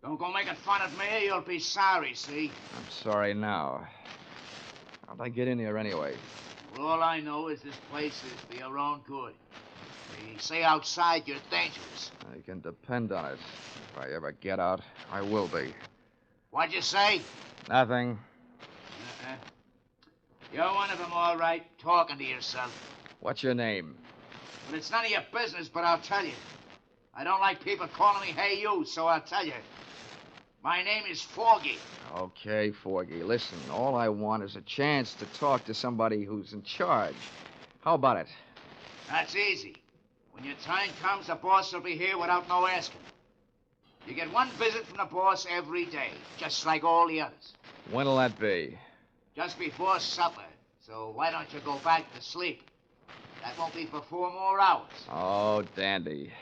Don't go making fun of me. You'll be sorry, see? I'm sorry now. How'd I get in here anyway? Well, all I know is this place is for your own good. They say outside you're dangerous. You can depend on it. If I ever get out, I will be. What'd you say? Nothing. You're one of them, all right, talking to yourself. What's your name? Well, it's none of your business, but I'll tell you. I don't like people calling me hey you, so I'll tell you. My name is Foggy. Okay, Forgy. Listen, all I want is a chance to talk to somebody who's in charge. How about it? That's easy. When your time comes, the boss will be here without no asking. You get one visit from the boss every day, just like all the others. When'll that be? Just before supper. So why don't you go back to sleep? That won't be for 4 more hours. Oh, dandy.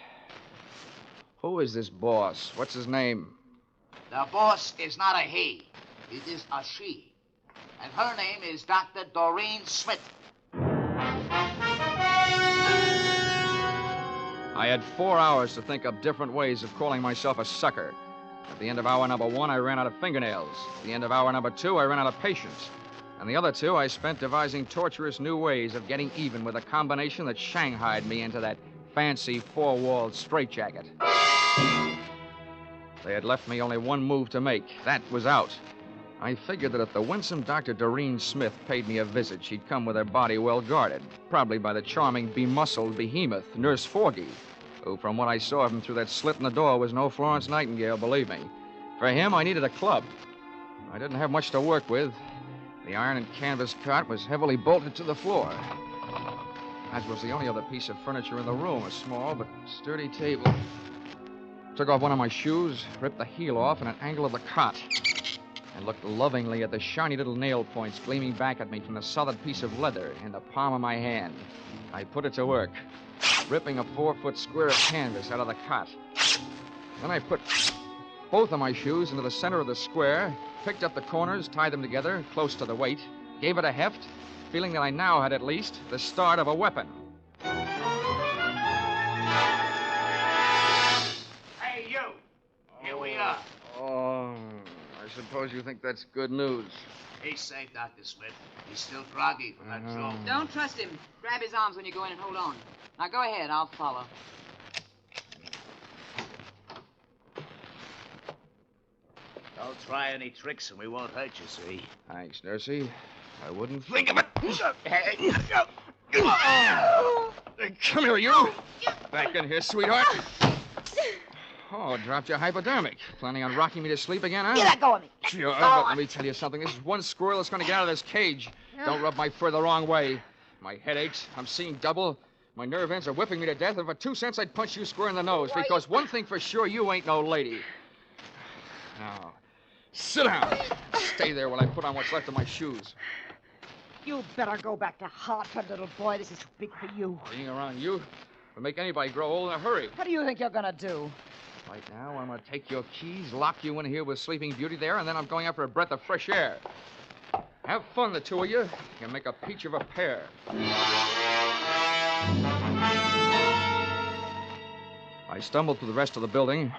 Who is this boss? What's his name? The boss is not a he. It is a she. And her name is Dr. Doreen Smith. I I had 4 hours to think up different ways of calling myself a sucker. At the end of hour number 1, I ran out of fingernails. At the end of hour number 2, I ran out of patience. And the other 2, I spent devising torturous new ways of getting even with a combination that shanghaied me into that fancy four-walled straitjacket. They had left me only one move to make. That was out. I figured that if the winsome Dr. Doreen Smith paid me a visit, she'd come with her body well guarded, probably by the charming, bemuscled behemoth, Nurse Forgy, who, from what I saw of him through that slit in the door, was no Florence Nightingale, believe me. For him, I needed a club. I didn't have much to work with. The iron and canvas cot was heavily bolted to the floor, as was the only other piece of furniture in the room, a small but sturdy table. Took off one of my shoes, ripped the heel off in an angle of the cot, and looked lovingly at the shiny little nail points gleaming back at me from the solid piece of leather in the palm of my hand. I put it to work, ripping a 4-foot square of canvas out of the cot. Then I put both of my shoes into the center of the square, picked up the corners, tied them together close to the weight, gave it a heft, feeling that I now had at least the start of a weapon. Hey, you! Here we are. Oh, I suppose you think that's good news. He's safe, Dr. Smith. He's still groggy from that joke. Don't trust him. Grab his arms when you go in and hold on. Now go ahead. I'll follow. Don't try any tricks and we won't hurt you, see? Thanks, Nursey. I wouldn't think of it. Come here, you. Back in here, sweetheart. Oh, dropped your hypodermic. Planning on rocking me to sleep again, huh? You let go of me. Sure, but let me tell you something. This is one squirrel that's going to get out of this cage. Don't rub my fur the wrong way. My head aches. I'm seeing double. My nerve ends are whipping me to death. And for 2 cents, I'd punch you square in the nose. Because one thing for sure, you ain't no lady. Now, sit down. Stay there while I put on what's left of my shoes. You better go back to Hartford, little boy. This is too big for you. Being around you will make anybody grow old in a hurry. What do you think you're going to do? Right now, I'm going to take your keys, lock you in here with Sleeping Beauty there, and then I'm going out for a breath of fresh air. Have fun, the two of you. You can make a peach of a pair. I stumbled through the rest of the building,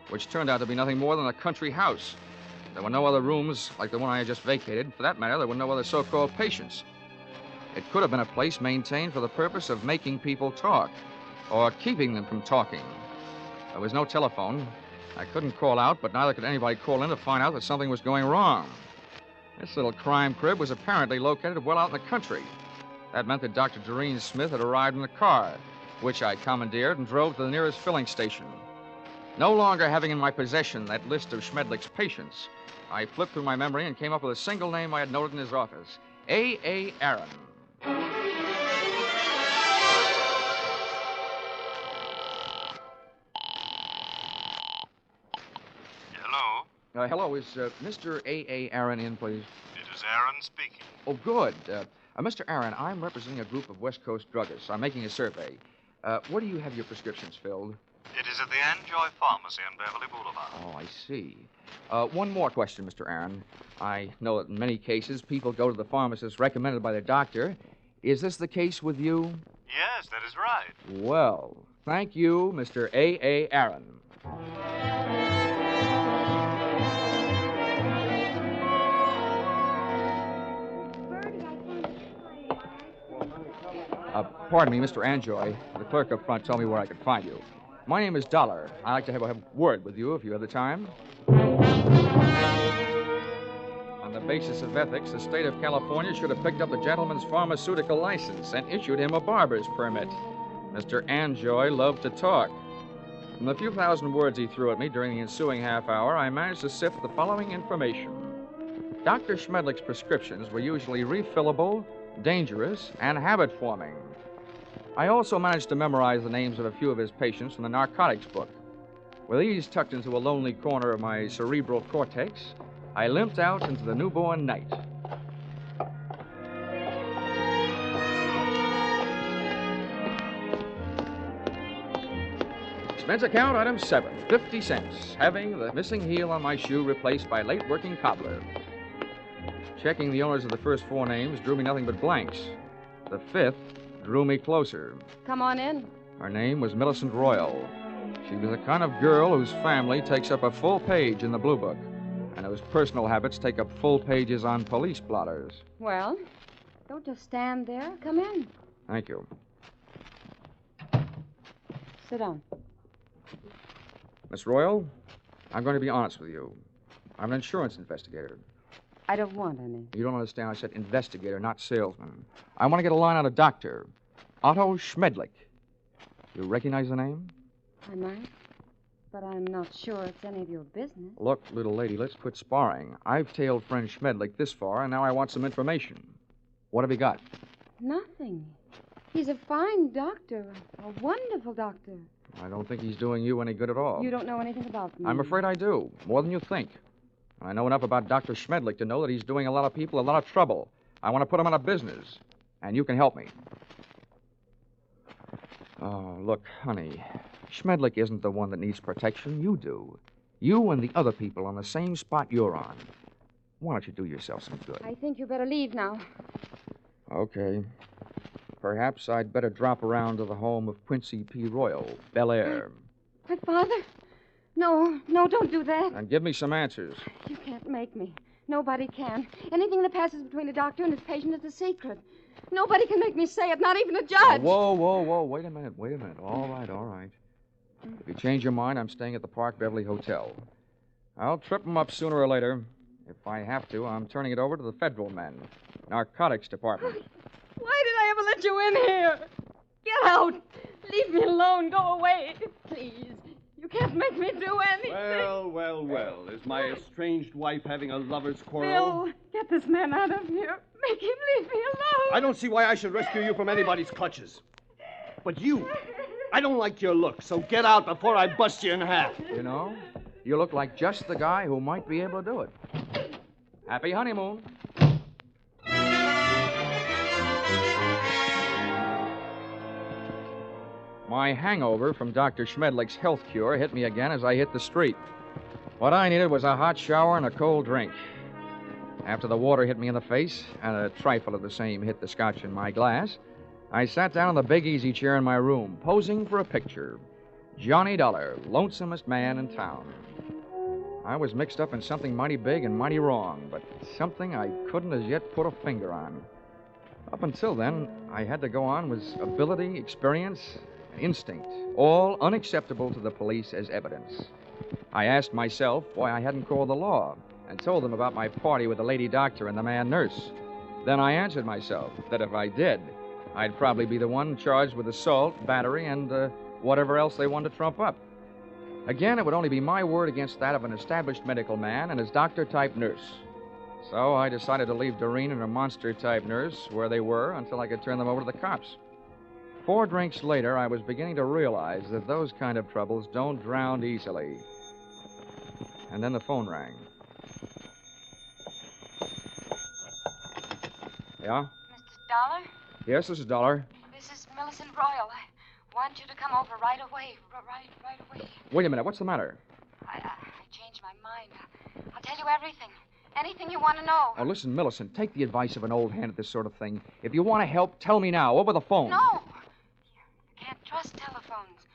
which turned out to be nothing more than a country house. There were no other rooms like the one I had just vacated. For that matter, there were no other so-called patients. It could have been a place maintained for the purpose of making people talk, or keeping them from talking. There was no telephone. I couldn't call out, but neither could anybody call in to find out that something was going wrong. This little crime crib was apparently located well out in the country. That meant that Dr. Doreen Smith had arrived in a car, which I commandeered and drove to the nearest filling station. No longer having in my possession that list of Schmedlich's patients, I flipped through my memory and came up with a single name I had noted in his office, A.A. Aaron. Hello, is Mr. A.A. Aaron in, please? It is Aaron speaking. Oh, good. Mr. Aaron, I'm representing a group of West Coast druggists. I'm making a survey. Where do you have your prescriptions filled? It is at the Enjoy Pharmacy on Beverly Boulevard. Oh, I see. One more question, Mr. Aaron. I know that in many cases people go to the pharmacist recommended by their doctor. Is this the case with you? Yes, that is right. Well, thank you, Mr. A.A. Aaron. Pardon me, Mr. Anjoy. The clerk up front told me where I could find you. My name is Dollar. I'd like to have a word with you if you have the time. On the basis of ethics, the state of California should have picked up the gentleman's pharmaceutical license and issued him a barber's permit. Mr. Anjoy loved to talk. From the few thousand words he threw at me during the ensuing half hour, I managed to sift the following information. Dr. Schmedlich's prescriptions were usually refillable, dangerous, and habit-forming. I also managed to memorize the names of a few of his patients from the narcotics book. With these tucked into a lonely corner of my cerebral cortex, I limped out into the newborn night. Expense account item 7, 50 cents, having the missing heel on my shoe replaced by late working cobbler. Checking the owners of the first 4 names drew me nothing but blanks. The 5th drew me closer. Come on in. Her name was Millicent Royal. She was the kind of girl whose family takes up a full page in the Blue Book, and whose personal habits take up full pages on police blotters. Well, don't just stand there. Come in. Thank you. Sit down. Miss Royal, I'm going to be honest with you. I'm an insurance investigator. I don't want any. You don't understand. I said investigator, not salesman. I want to get a line on a doctor. Otto Schmedlich. You recognize the name? I might, but I'm not sure it's any of your business. Look, little lady, let's quit sparring. I've tailed friend Schmedlich this far, and now I want some information. What have you got? Nothing. He's a fine doctor, a wonderful doctor. I don't think he's doing you any good at all. You don't know anything about me. I'm afraid I do, more than you think. I know enough about Dr. Schmedlich to know that he's doing a lot of people a lot of trouble. I want to put him out of business, and you can help me. Oh, look, honey, Schmedlich isn't the one that needs protection. You do. You and the other people on the same spot you're on. Why don't you do yourself some good? I think you better leave now. Okay. Perhaps I'd better drop around to the home of Quincy P. Royal, Bel Air. My father? No, don't do that. And give me some answers. You can't make me. Nobody can. Anything that passes between a doctor and his patient is a secret. Nobody can make me say it, not even a judge. Whoa. Wait a minute. All right. If you change your mind, I'm staying at the Park Beverly Hotel. I'll trip them up sooner or later. If I have to, I'm turning it over to the federal men. Narcotics department. Why did I ever let you in here? Get out. Leave me alone. Go away. Please. You can't make me do anything. Well. Is my estranged wife having a lover's quarrel? Bill, get this man out of here. Make him leave me alone. I don't see why I should rescue you from anybody's clutches. But you, I don't like your look, so get out before I bust you in half. You know, you look like just the guy who might be able to do it. Happy honeymoon. My hangover from Dr. Schmedlich's health cure hit me again as I hit the street. What I needed was a hot shower and a cold drink. After the water hit me in the face, and a trifle of the same hit the scotch in my glass, I sat down in the big easy chair in my room, posing for a picture. Johnny Dollar, lonesomest man in town. I was mixed up in something mighty big and mighty wrong, but something I couldn't as yet put a finger on. Up until then, I had to go on with ability, experience, and instinct, all unacceptable to the police as evidence. I asked myself why I hadn't called the law and told them about my party with the lady doctor and the man nurse. Then I answered myself that if I did, I'd probably be the one charged with assault, battery, and whatever else they wanted to trump up. Again, it would only be my word against that of an established medical man and his doctor-type nurse. So I decided to leave Doreen and her monster-type nurse where they were until I could turn them over to the cops. 4 drinks later, I was beginning to realize that those kind of troubles don't drown easily. And then the phone rang. Yeah? Mr. Dollar? Yes, this is Dollar. This is Millicent Royal. I want you to come over right away. Right away. Wait a minute, what's the matter? I changed my mind. I'll tell you everything. Anything you want to know. Oh, listen, Millicent, take the advice of an old hand at this sort of thing. If you want to help, tell me now, over the phone. No. You can't trust telephones.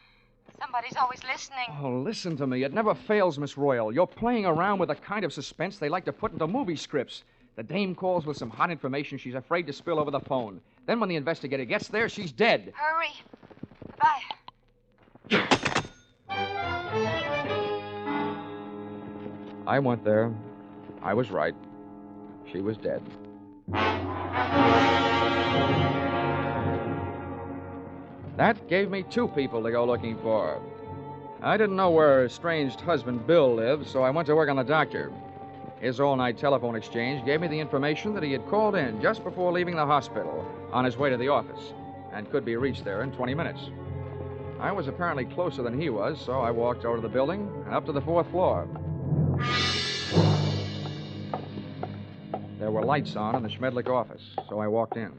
Somebody's always listening. Oh, listen to me. It never fails, Miss Royal. You're playing around with the kind of suspense they like to put into movie scripts. The dame calls with some hot information she's afraid to spill over the phone. Then when the investigator gets there, she's dead. Hurry. Goodbye. I went there. I was right. She was dead. That gave me 2 people to go looking for. I didn't know where her estranged husband, Bill, lived, so I went to work on the doctor. His all-night telephone exchange gave me the information that he had called in just before leaving the hospital on his way to the office and could be reached there in 20 minutes. I was apparently closer than he was, so I walked over to the building and up to the 4th floor. There were lights on in the Schmedlich office, so I walked in.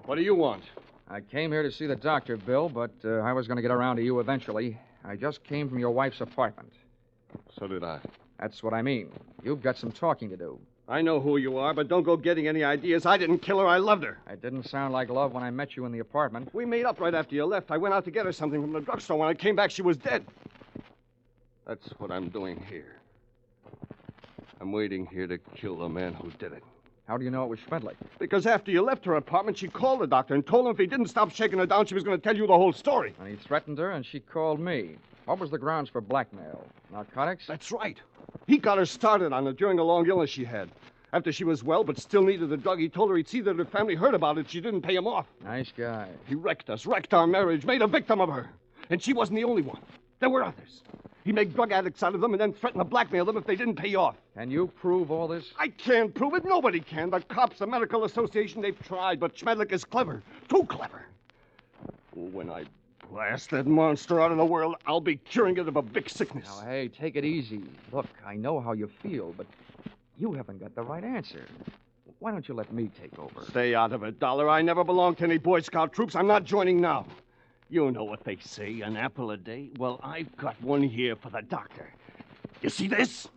What do you want? I came here to see the doctor, Bill, but I was going to get around to you eventually. I just came from your wife's apartment. So did I. That's what I mean. You've got some talking to do. I know who you are, but don't go getting any ideas. I didn't kill her. I loved her. It didn't sound like love when I met you in the apartment. We made up right after you left. I went out to get her something from the drugstore. When I came back, she was dead. That's what I'm doing here. I'm waiting here to kill the man who did it. How do you know it was Schmedlich? Because after you left her apartment, she called the doctor and told him if he didn't stop shaking her down, she was going to tell you the whole story. And he threatened her, and she called me. What was the grounds for blackmail? Narcotics? That's right. He got her started on it during a long illness she had. After she was well but still needed the drug, he told her he'd see that her family heard about it. She didn't pay him off. Nice guy. He wrecked us, wrecked our marriage, made a victim of her. And she wasn't the only one. There were others. He'd make drug addicts out of them and then threaten to blackmail them if they didn't pay off. Can you prove all this? I can't prove it. Nobody can. The cops, the medical association, they've tried. But Schmedlich is clever. Too clever. When I blast that monster out of the world, I'll be curing it of a big sickness. Now, hey, take it easy. Look, I know how you feel, but you haven't got the right answer. Why don't you let me take over? Stay out of it, Dollar. I never belonged to any Boy Scout troops. I'm not joining now. You know what they say, an apple a day? Well, I've got one here for the doctor. You see this?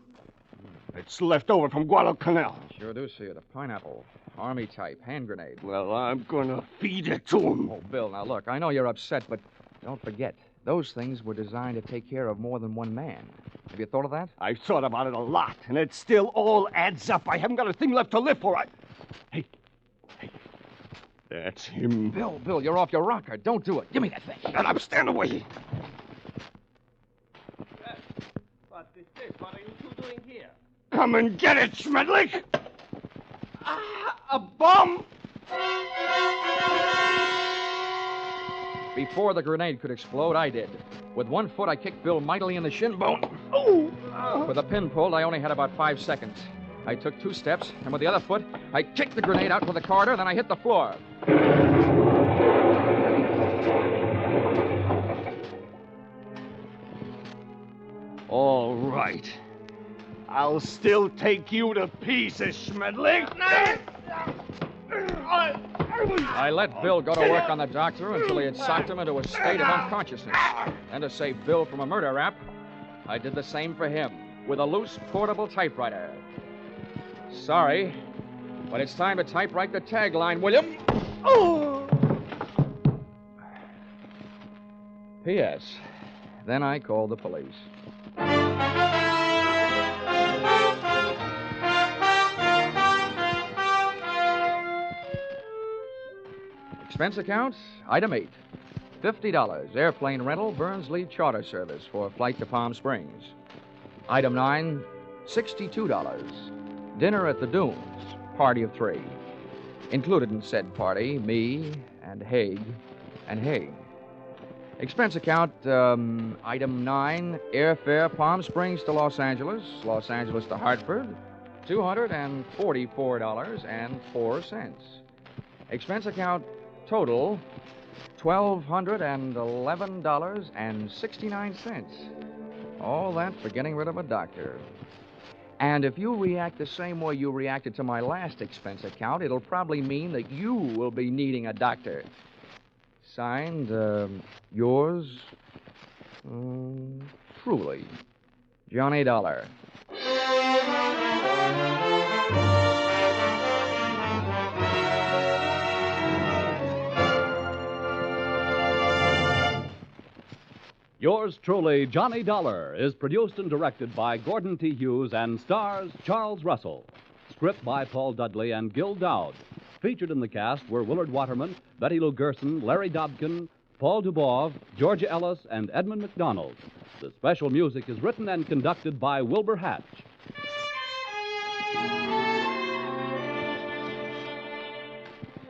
It's left over from Guadalcanal. Sure do see it. A pineapple. Army type. Hand grenade. Well, I'm going to feed it to him. Oh, Bill, now look, I know you're upset, but don't forget, those things were designed to take care of more than one man. Have you thought of that? I've thought about it a lot, and it still all adds up. I haven't got a thing left to live for. Hey. That's him. Bill, you're off your rocker. Don't do it. Give me that thing. Shut up. Stand away. What is this? What are you two doing here? Come and get it, Schmedlich! A bomb! Before the grenade could explode, I did. With one foot, I kicked Bill mightily in the shin bone. With a pin pulled, I only had about 5 seconds. I took 2 steps, and with the other foot, I kicked the grenade out to the corridor, then I hit the floor. All right. I'll still take you to pieces, Schmedlich. I let Bill go to work on the doctor until he had socked him into a state of unconsciousness. And to save Bill from a murder rap, I did the same for him with a loose portable typewriter. Sorry, but it's time to typewrite the tagline, William. P.S. Then I called the police. Expense account, item 8. $50, airplane rental, Burnsley charter service for flight to Palm Springs. Item 9, $62. Dinner at the Dunes, party of 3. Included in said party, me and Haig and Haig. Expense account, item 9, airfare Palm Springs to Los Angeles to Hartford, $244.04. Expense account, total, $1,211.69. All that for getting rid of a doctor. And if you react the same way you reacted to my last expense account, it'll probably mean that you will be needing a doctor. Signed, yours, truly, Johnny Dollar. Yours truly, Johnny Dollar, is produced and directed by Gordon T. Hughes and stars Charles Russell. Script by Paul Dudley and Gil Dowd. Featured in the cast were Willard Waterman, Betty Lou Gerson, Larry Dobkin, Paul Dubov, Georgia Ellis, and Edmund McDonald. The special music is written and conducted by Wilbur Hatch.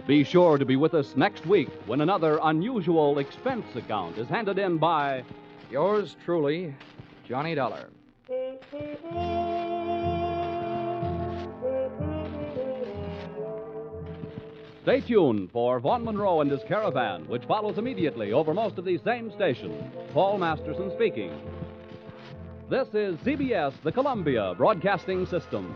Be sure to be with us next week when another unusual expense account is handed in by yours truly, Johnny Dollar. Stay tuned for Vaughn Monroe and his Caravan, which follows immediately over most of these same stations. Paul Masterson speaking. This is CBS, the Columbia Broadcasting System.